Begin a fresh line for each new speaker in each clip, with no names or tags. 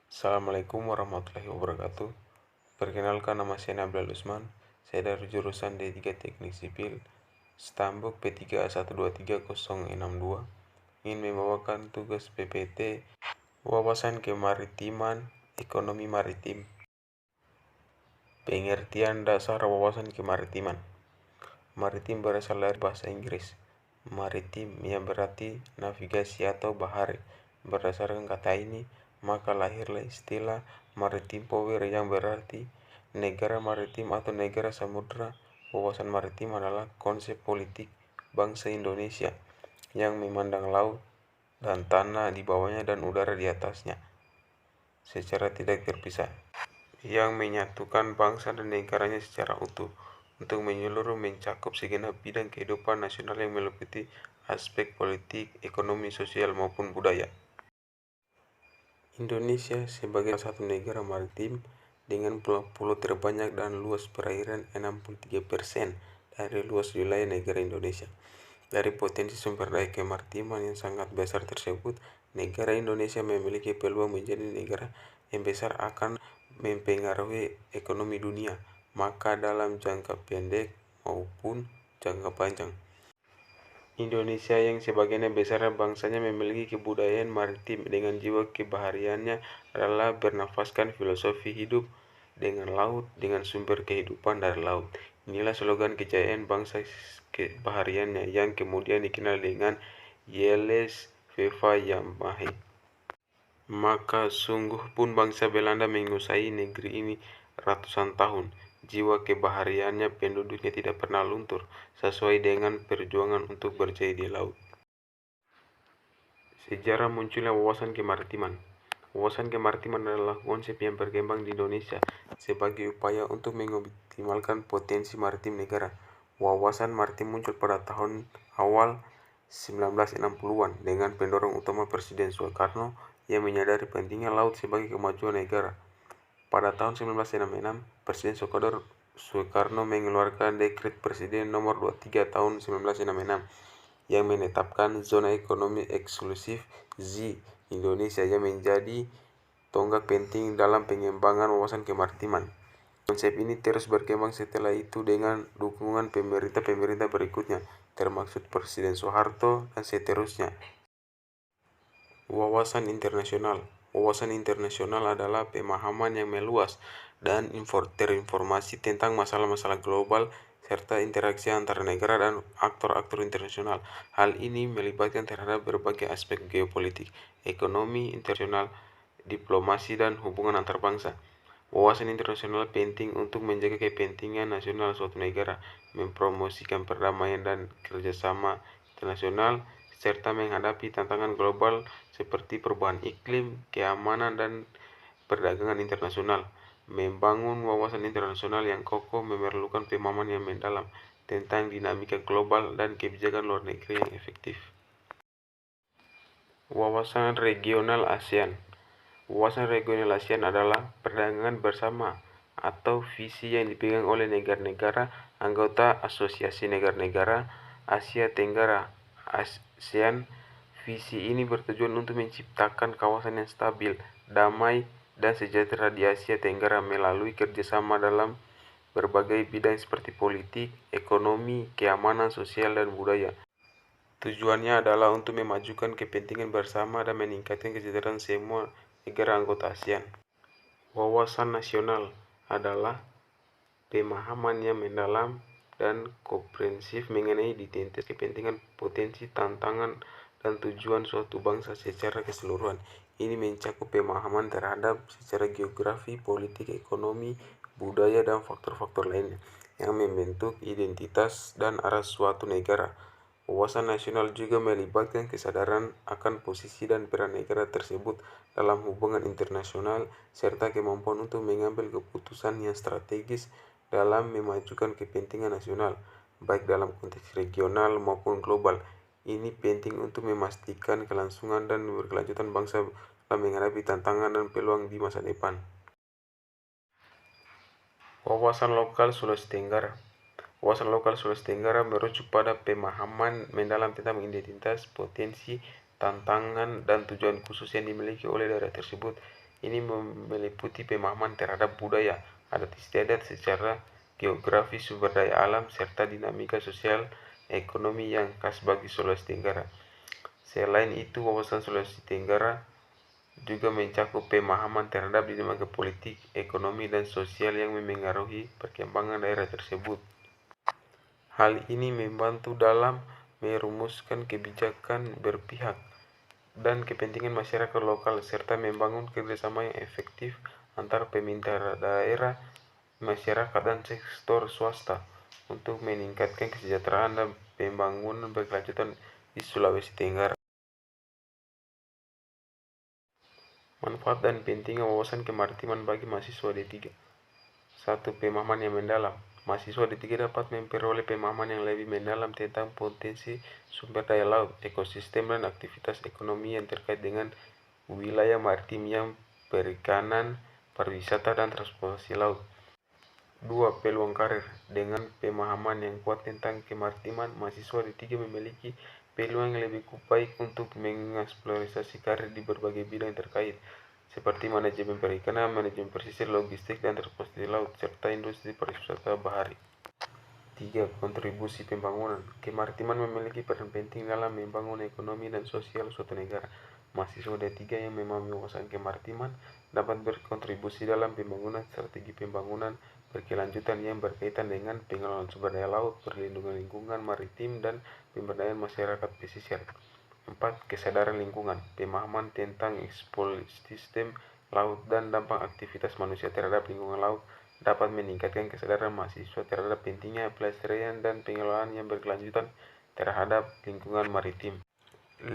Assalamualaikum warahmatullahi wabarakatuh. Perkenalkan, nama saya Nabil Usman. Saya dari jurusan D3 Teknik Sipil, Stambuk P3A1230062. Ingin membawakan tugas PPT Wawasan Kemaritiman, Ekonomi Maritim. Pengertian dasar wawasan kemaritiman. Maritim berasal dari bahasa Inggris maritim yang berarti navigasi atau bahari. Berdasarkan kata ini, maka lahirlah istilah maritim power yang berarti negara maritim atau negara samudra. Wawasan maritim adalah konsep politik bangsa Indonesia yang memandang laut dan tanah di bawahnya dan udara di atasnya secara tidak terpisah, yang menyatukan bangsa dan negaranya secara utuh untuk menyeluruh mencakup segenap bidang kehidupan nasional yang meliputi aspek politik, ekonomi, sosial maupun budaya. Indonesia sebagai salah satu negara maritim dengan pulau terbanyak dan luas perairan 63% dari luas wilayah negara Indonesia. Dari potensi sumber daya kemaritiman yang sangat besar tersebut, negara Indonesia memiliki peluang menjadi negara yang besar akan mempengaruhi ekonomi dunia, maka dalam jangka pendek maupun jangka panjang. Indonesia yang sebagian besar bangsanya memiliki kebudayaan maritim dengan jiwa kebahariannya adalah bernafaskan filosofi hidup dengan laut, dengan sumber kehidupan dari laut. Inilah slogan kejayaan bangsa kebahariannya yang kemudian dikenal dengan Yeles Viva Yamahe. Maka sungguh pun bangsa Belanda menguasai negeri ini ratusan tahun. Jiwa kebahariannya penduduknya tidak pernah luntur, sesuai dengan perjuangan untuk berjaya di laut. Sejarah munculnya wawasan kemaritiman. Wawasan kemaritiman adalah konsep yang berkembang di Indonesia sebagai upaya untuk mengoptimalkan potensi maritim negara. Wawasan maritim muncul pada tahun awal 1960-an dengan pendorong utama Presiden Soekarno yang menyadari pentingnya laut sebagai kemajuan negara. Pada tahun 1966, Presiden Soekarno mengeluarkan Dekret Presiden Nomor 23 tahun 1966 yang menetapkan Zona Ekonomi Eksklusif (ZEE) Indonesia yang menjadi tonggak penting dalam pengembangan wawasan kemaritiman. Konsep ini terus berkembang setelah itu dengan dukungan pemerintah berikutnya, termasuk Presiden Soeharto dan seterusnya. Wawasan internasional. Wawasan internasional adalah pemahaman yang meluas dan terinformasi tentang masalah-masalah global serta interaksi antara negara dan aktor-aktor internasional. Hal ini melibatkan terhadap berbagai aspek geopolitik, ekonomi internasional, diplomasi, dan hubungan antar bangsa. Wawasan internasional penting untuk menjaga kepentingan nasional suatu negara, mempromosikan perdamaian dan kerjasama internasional, serta menghadapi tantangan global seperti perubahan iklim, keamanan, dan perdagangan internasional. Membangun wawasan internasional yang kokoh memerlukan pemahaman yang mendalam tentang dinamika global dan kebijakan luar negeri yang efektif. Wawasan regional ASEAN. Wawasan regional ASEAN adalah perdagangan bersama atau visi yang dipegang oleh negara-negara anggota Asosiasi Negara-negara Asia Tenggara (ASEAN). Visi ini bertujuan untuk menciptakan kawasan yang stabil, damai, dan sejahtera di Asia Tenggara melalui kerjasama dalam berbagai bidang seperti politik, ekonomi, keamanan, sosial, dan budaya. Tujuannya adalah untuk memajukan kepentingan bersama dan meningkatkan kesejahteraan semua negara anggota ASEAN. Wawasan nasional adalah pemahaman yang mendalam dan komprehensif mengenai identitas, kepentingan, potensi, tantangan, dan tujuan suatu bangsa secara keseluruhan. Ini mencakup pemahaman terhadap secara geografi, politik, ekonomi, budaya, dan faktor-faktor lainnya yang membentuk identitas dan arah suatu negara. Wawasan nasional juga melibatkan kesadaran akan posisi dan peran negara tersebut dalam hubungan internasional serta kemampuan untuk mengambil keputusan yang strategis dalam memajukan kepentingan nasional, baik dalam konteks regional maupun global. Ini penting untuk memastikan kelangsungan dan berkelanjutan bangsa dalam menghadapi tantangan dan peluang di masa depan. Wawasan lokal Sulawesi Tenggara. Wawasan lokal Sulawesi Tenggara merujuk pada pemahaman mendalam tentang identitas, potensi, tantangan, dan tujuan khusus yang dimiliki oleh daerah tersebut. Ini meliputi pemahaman terhadap budaya, adat istiadat secara geografis, sumber daya alam, serta dinamika sosial ekonomi yang khas bagi Sulawesi Tenggara. Selain itu, wawasan Sulawesi Tenggara juga mencakup pemahaman terhadap dinamika politik, ekonomi, dan sosial yang memengaruhi perkembangan daerah tersebut. Hal ini membantu dalam merumuskan kebijakan berpihak dan kepentingan masyarakat lokal, serta membangun kerjasama yang efektif antara pemerintah daerah, masyarakat, dan sektor swasta untuk meningkatkan kesejahteraan dan pembangunan berkelanjutan di Sulawesi Tenggara. Manfaat dan pentingnya wawasan kemaritiman bagi mahasiswa D3. 1. Pemahaman yang mendalam. Mahasiswa D3 dapat memperoleh pemahaman yang lebih mendalam tentang potensi sumber daya laut, ekosistem, dan aktivitas ekonomi yang terkait dengan wilayah maritim yang perikanan, pariwisata, dan transportasi laut. 2. Peluang karir. Dengan pemahaman yang kuat tentang kemaritiman, mahasiswa D3 memiliki peluang yang lebih baik untuk mengeksplorasi karir di berbagai bidang terkait, seperti manajemen perikanan, manajemen pesisir, logistik, dan transportasi laut, serta industri pariwisata bahari. 3. Kontribusi pembangunan. Kemaritiman memiliki peran penting dalam membangun ekonomi dan sosial suatu negara. Mahasiswa D3 yang memahami wawasan kemaritiman dapat berkontribusi dalam pembangunan strategi pembangunan berkelanjutan yang berkaitan dengan pengelolaan sumber daya laut, perlindungan lingkungan maritim, dan pemberdayaan masyarakat pesisir. 4. Kesadaran lingkungan. Pemahaman tentang ekosistem laut dan dampak aktivitas manusia terhadap lingkungan laut dapat meningkatkan kesadaran mahasiswa terhadap pentingnya pelestarian dan pengelolaan yang berkelanjutan terhadap lingkungan maritim. 5.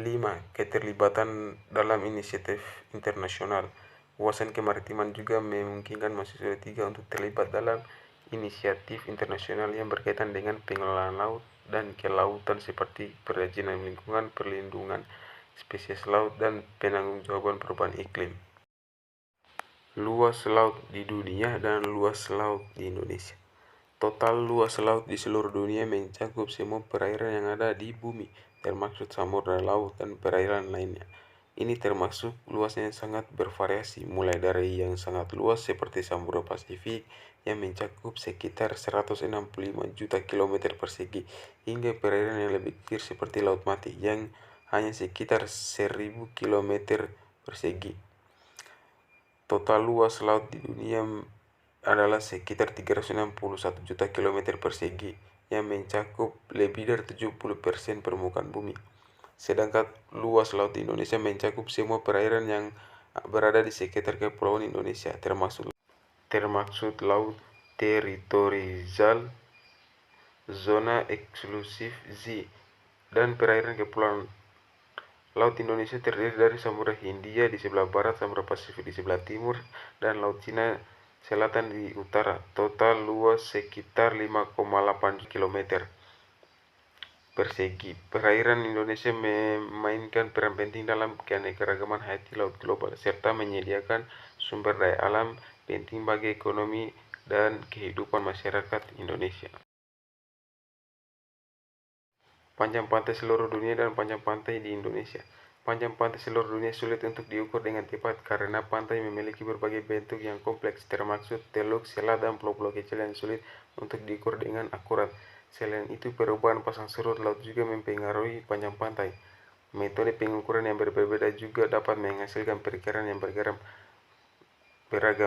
Keterlibatan dalam inisiatif internasional. Wawasan kemaritiman juga memungkinkan mahasiswa D3 untuk terlibat dalam inisiatif internasional yang berkaitan dengan pengelolaan laut dan kelautan seperti perizinan lingkungan, perlindungan spesies laut, dan penanggulangan perubahan iklim. Luas laut di dunia dan luas laut di Indonesia. Total luas laut di seluruh dunia mencakup semua perairan yang ada di bumi, termasuk samudra laut dan perairan lainnya. Ini termasuk luasnya yang sangat bervariasi, mulai dari yang sangat luas seperti Samudra Pasifik yang mencakup sekitar 165 juta kilometer persegi, hingga perairan yang lebih kecil seperti Laut Mati yang hanya sekitar 1000 kilometer persegi. Total luas laut di dunia adalah sekitar 361 juta kilometer persegi yang mencakup lebih dari 70% permukaan bumi. Sedangkan luas laut di Indonesia mencakup semua perairan yang berada di sekitar kepulauan Indonesia, termasuk laut teritorial, zona eksklusif Z, dan perairan kepulauan. Laut Indonesia terdiri dari Samudra Hindia di sebelah barat, Samudra Pasifik di sebelah timur, dan Laut Cina Selatan di utara. Total luas sekitar 5,8 km persegi. Perairan Indonesia memainkan peran penting dalam keanekaragaman hayati laut global, serta menyediakan sumber daya alam penting bagi ekonomi dan kehidupan masyarakat Indonesia. Panjang pantai seluruh dunia dan panjang pantai di Indonesia. Panjang pantai seluruh dunia sulit untuk diukur dengan tepat karena pantai memiliki berbagai bentuk yang kompleks, termasuk teluk, selat, dan pulau-pulau kecil yang sulit untuk diukur dengan akurat. Selain itu, perubahan pasang surut laut juga mempengaruhi panjang pantai. Metode pengukuran yang berbeda juga dapat menghasilkan perkiraan yang beragam.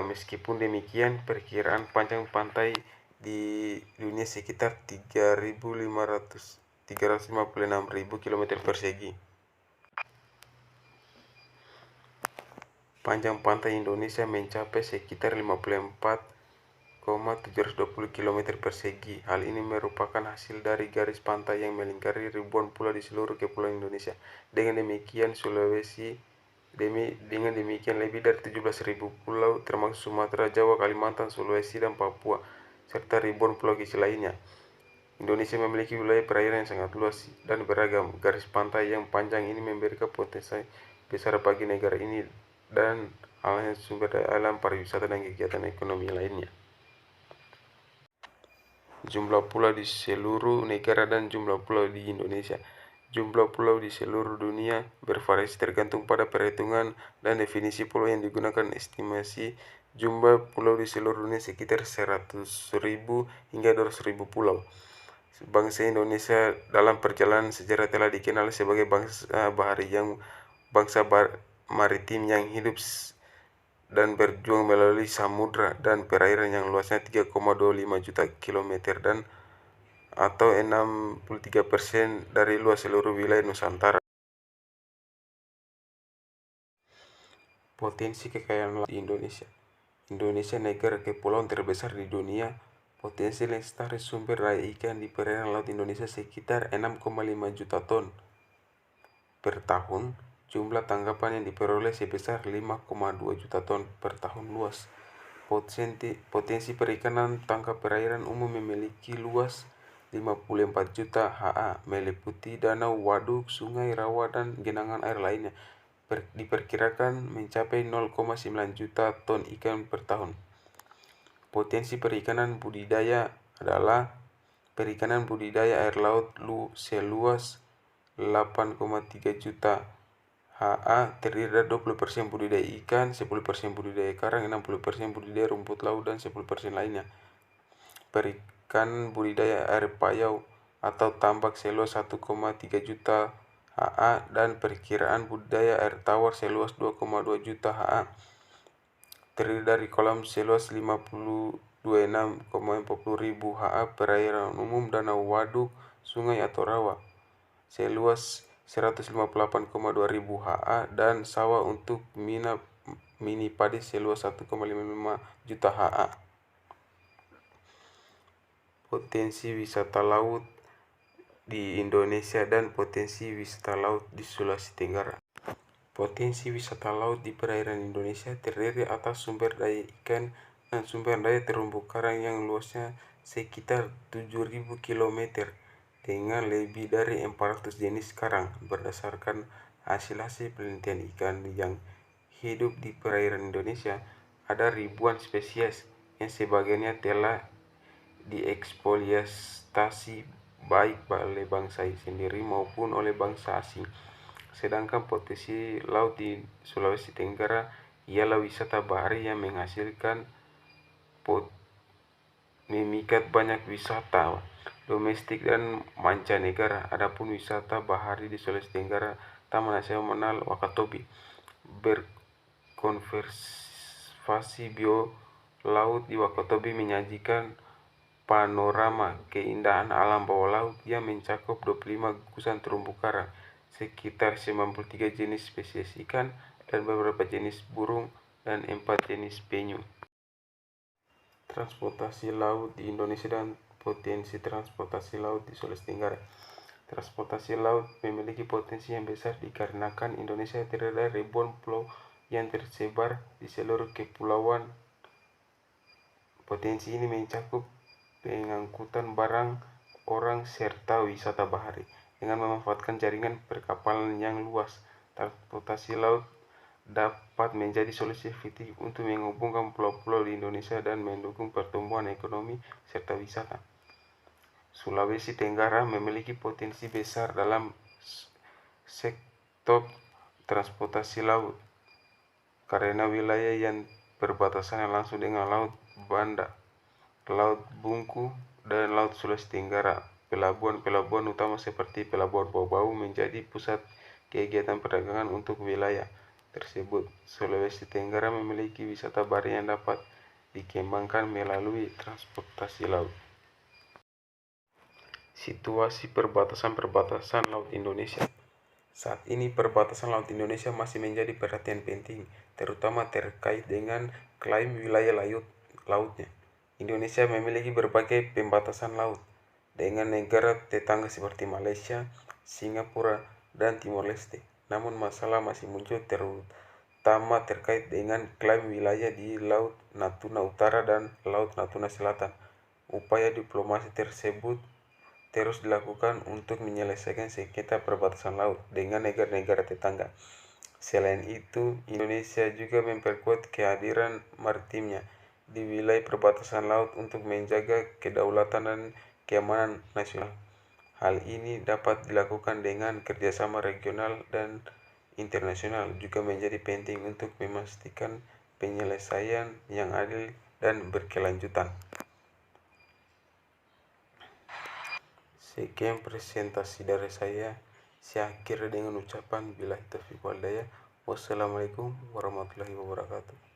Meskipun demikian, perkiraan panjang pantai di dunia sekitar 356.000 km persegi. Panjang pantai Indonesia mencapai sekitar 54,720 km persegi. Hal ini merupakan hasil dari garis pantai yang melingkari ribuan pulau di seluruh kepulauan Indonesia. Dengan demikian lebih dari 17.000 pulau termasuk Sumatera, Jawa, Kalimantan, Sulawesi, dan Papua, serta ribuan pulau kecil lainnya. Indonesia memiliki wilayah perairan yang sangat luas dan beragam. Garis pantai yang panjang ini memberikan potensi besar bagi negara ini dan halnya sumber daya alam, pariwisata, dan kegiatan ekonomi lainnya. jumlah pulau di seluruh negara dan jumlah pulau di Indonesia. Jumlah pulau di seluruh dunia bervariasi tergantung pada perhitungan dan definisi pulau yang digunakan. Estimasi jumlah pulau di seluruh dunia sekitar 100.000 hingga 200.000 pulau. Bangsa Indonesia dalam perjalanan sejarah telah dikenal sebagai bangsa maritim yang hidup dan berjuang melalui samudra dan perairan yang luasnya 3,25 juta kilometer dan atau 63% dari luas seluruh wilayah Nusantara. Potensi kekayaan laut di Indonesia. Indonesia negara kepulauan terbesar di dunia. Potensi lestari sumber daya ikan di perairan laut Indonesia sekitar 6,5 juta ton per tahun. Jumlah tangkapan yang diperoleh sebesar 5,2 juta ton per tahun. Luas. Potensi perikanan tangkap perairan umum memiliki luas 54 juta ha, meliputi danau, waduk, sungai, rawa, dan genangan air lainnya. Diperkirakan mencapai 0,9 juta ton ikan per tahun. Potensi perikanan budidaya adalah perikanan budidaya air laut seluas 8,3 juta ha, terdiri dari 20% budidaya ikan, 10% budidaya karang, 60% budidaya rumput laut, dan 10% lainnya. Perikanan budidaya air payau atau tambak seluas 1,3 juta ha dan perkiraan budidaya air tawar seluas 2,2 juta ha, terdiri dari kolam seluas 56,40 ha, perairan umum, danau, waduk, sungai atau rawa seluas 158,2 ribu ha dan sawah untuk mini padi seluas 1,55 juta ha. Potensi wisata laut di Indonesia dan potensi wisata laut di Sulawesi Tenggara. Potensi wisata laut di perairan Indonesia terdiri atas sumber daya ikan dan sumber daya terumbu karang yang luasnya sekitar 7.000 km dengan lebih dari 400 jenis karang. Berdasarkan hasil penelitian ikan yang hidup di perairan Indonesia, ada ribuan spesies yang sebagiannya telah dieksploitasi baik oleh bangsa sendiri maupun oleh bangsa asing. Sedangkan potensi laut di Sulawesi Tenggara ialah wisata bahari yang memikat banyak wisata domestik dan mancanegara. Adapun wisata bahari di Sulawesi Tenggara, Taman Nasional Wakatobi berkonservasi laut di Wakatobi menyajikan panorama keindahan alam bawah laut yang mencakup 25 gugusan terumbu karang, sekitar 93 jenis spesies ikan dan beberapa jenis burung dan 4 jenis penyu. Transportasi laut di Indonesia dan potensi transportasi laut di Sulawesi Tenggara. Transportasi laut memiliki potensi yang besar dikarenakan Indonesia terdiri dari ribuan pulau yang tersebar di seluruh kepulauan. Potensi ini mencakup pengangkutan barang, orang, serta wisata bahari. Dengan memanfaatkan jaringan perkapalan yang luas, transportasi laut dapat menjadi solusi efektif untuk menghubungkan pulau-pulau di Indonesia dan mendukung pertumbuhan ekonomi serta wisata. Sulawesi Tenggara memiliki potensi besar dalam sektor transportasi laut karena wilayah yang berbatasan langsung dengan Laut Banda, Laut Bungku, dan Laut Sulawesi Tenggara. Pelabuhan utama seperti Pelabuhan Bau-Bau menjadi pusat kegiatan perdagangan untuk wilayah tersebut. Sulawesi Tenggara memiliki wisata bahari yang dapat dikembangkan melalui transportasi laut. Situasi perbatasan laut Indonesia. Saat ini perbatasan laut Indonesia masih menjadi perhatian penting, terutama terkait dengan klaim wilayah lautnya. Indonesia memiliki berbagai pembatasan laut dengan negara tetangga seperti Malaysia, Singapura, dan Timor Leste. Namun masalah masih muncul terutama terkait dengan klaim wilayah di Laut Natuna Utara dan Laut Natuna Selatan. Upaya diplomasi tersebut terus dilakukan untuk menyelesaikan sengketa perbatasan laut dengan negara-negara tetangga. Selain itu, Indonesia juga memperkuat kehadiran maritimnya di wilayah perbatasan laut untuk menjaga kedaulatan dan keamanan nasional. Hal ini dapat dilakukan dengan kerjasama regional dan internasional, juga menjadi penting untuk memastikan penyelesaian yang adil dan berkelanjutan. Sekian presentasi dari saya. Saya akhiri dengan ucapan billahi taufiq wal hidayah. Wassalamualaikum warahmatullahi wabarakatuh.